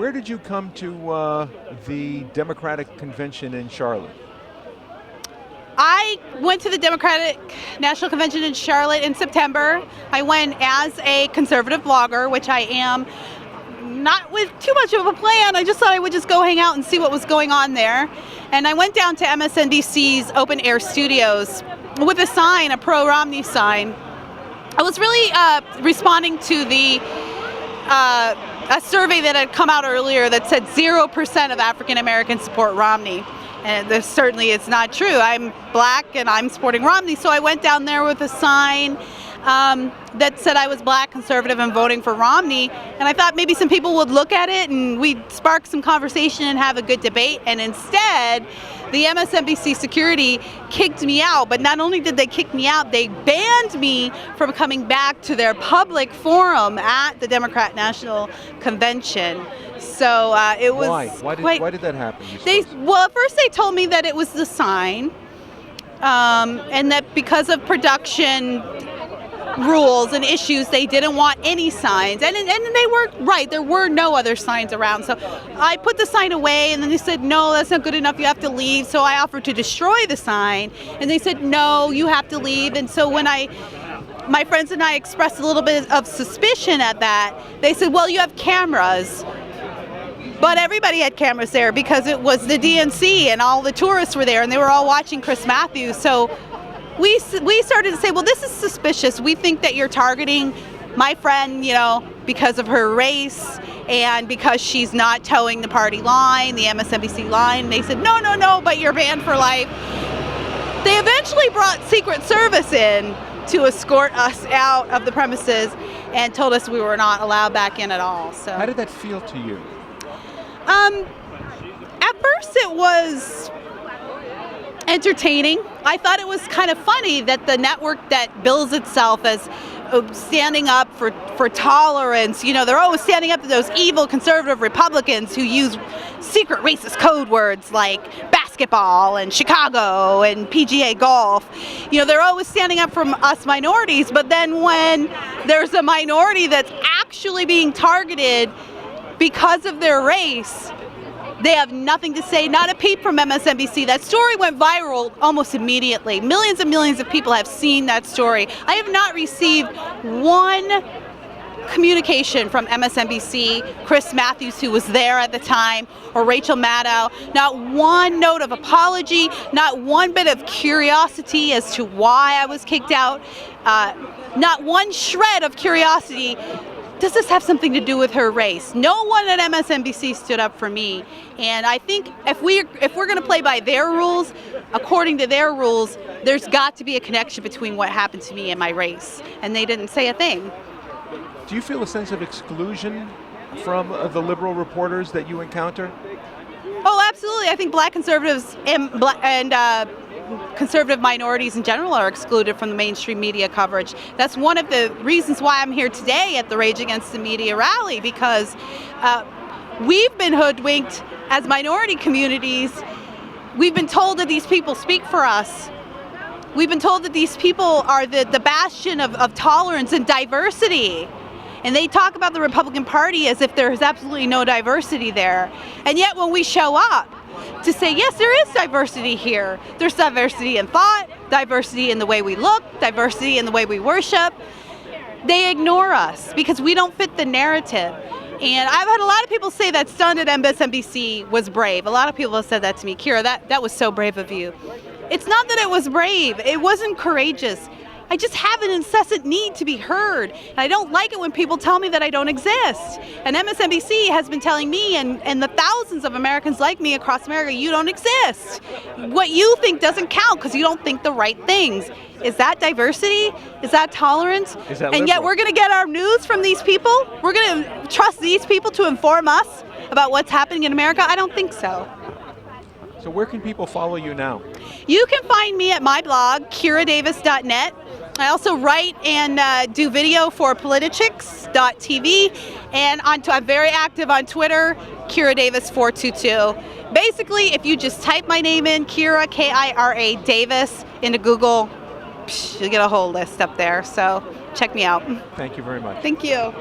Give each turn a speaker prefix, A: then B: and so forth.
A: Where did you come to the Democratic convention in Charlotte?
B: I went to the Democratic National Convention in Charlotte in September. I went as a conservative blogger, which I am, not with too much of a plan. I just thought I would just go hang out and see what was going on there. And I went down to MSNBC's open air studios with a sign, a pro-Romney sign. I was really responding to a survey that had come out earlier that said 0% of African Americans support Romney. And this certainly is not true. I'm black and I'm supporting Romney, so I went down there with a sign that said I was black, conservative, and voting for Romney. And I thought maybe some people would look at it and we'd spark some conversation and have a good debate. And instead, the MSNBC security kicked me out. But not only did they kick me out, they banned me from coming back to their public forum at the Democrat National Convention. So it was
A: Why did that happen?
B: Well, at first they told me that it was the sign, and that because of production rules and issues, they didn't want any signs. And they were right. There were no other signs around. So I put the sign away, and then they said, no, that's not good enough. You have to leave. So I offered to destroy the sign, and they said, no, you have to leave. And so when my friends and I expressed a little bit of suspicion at that, they said, well, you have cameras. But everybody had cameras there because it was the DNC and all the tourists were there and they were all watching Chris Matthews. So we started to say, well, this is suspicious. We think that you're targeting my friend, because of her race and because she's not towing the party line, the MSNBC line. And they said, no, but you're banned for life. They eventually brought Secret Service in to escort us out of the premises and told us we were not allowed back in at all. So
A: how did that feel to you?
B: At first it was entertaining. I thought it was kind of funny that the network that bills itself as standing up for tolerance, they're always standing up to those evil conservative Republicans who use secret racist code words like basketball and Chicago and PGA golf. They're always standing up for us minorities, but then when there's a minority that's actually being targeted because of their race, they have nothing to say, not a peep from MSNBC. That story went viral almost immediately. Millions and millions of people have seen that story. I have not received one communication from MSNBC, Chris Matthews, who was there at the time, or Rachel Maddow. Not one note of apology, not one bit of curiosity as to why I was kicked out, not one shred of curiosity. Does this have something to do with her race? No one at MSNBC stood up for me. And I think if we're going to play by their rules, according to their rules, there's got to be a connection between what happened to me and my race. And they didn't say a thing.
A: Do you feel a sense of exclusion from the liberal reporters that you encounter?
B: Oh, absolutely. I think black conservatives and conservative minorities in general are excluded from the mainstream media coverage. That's one of the reasons why I'm here today at the Rage Against the Media rally, because we've been hoodwinked as minority communities. We've been told that these people speak for us. We've been told that these people are the bastion of tolerance and diversity. And they talk about the Republican Party as if there's absolutely no diversity there. And yet when we show up to say, yes, there is diversity here. There's diversity in thought, diversity in the way we look, diversity in the way we worship. They ignore us because we don't fit the narrative. And I've had a lot of people say that stunned at MSNBC was brave. A lot of people have said that to me. Kira, that was so brave of you. It's not that it was brave. It wasn't courageous. I just have an incessant need to be heard. And I don't like it when people tell me that I don't exist. And MSNBC has been telling me and the thousands of Americans like me across America, you don't exist. What you think doesn't count because you don't think the right things. Is that diversity? Is that tolerance?
A: Is that
B: and yet we're going to get our news from these people? We're going to trust these people to inform us about what's happening in America? I don't think so.
A: So where can people follow you now?
B: You can find me at my blog, KiraDavis.net. I also write and do video for Politichicks.tv, and I'm very active on Twitter, KiraDavis422. Basically, if you just type my name in, Kira, K-I-R-A, Davis, into Google, you'll get a whole list up there. So check me out.
A: Thank you very much.
B: Thank you.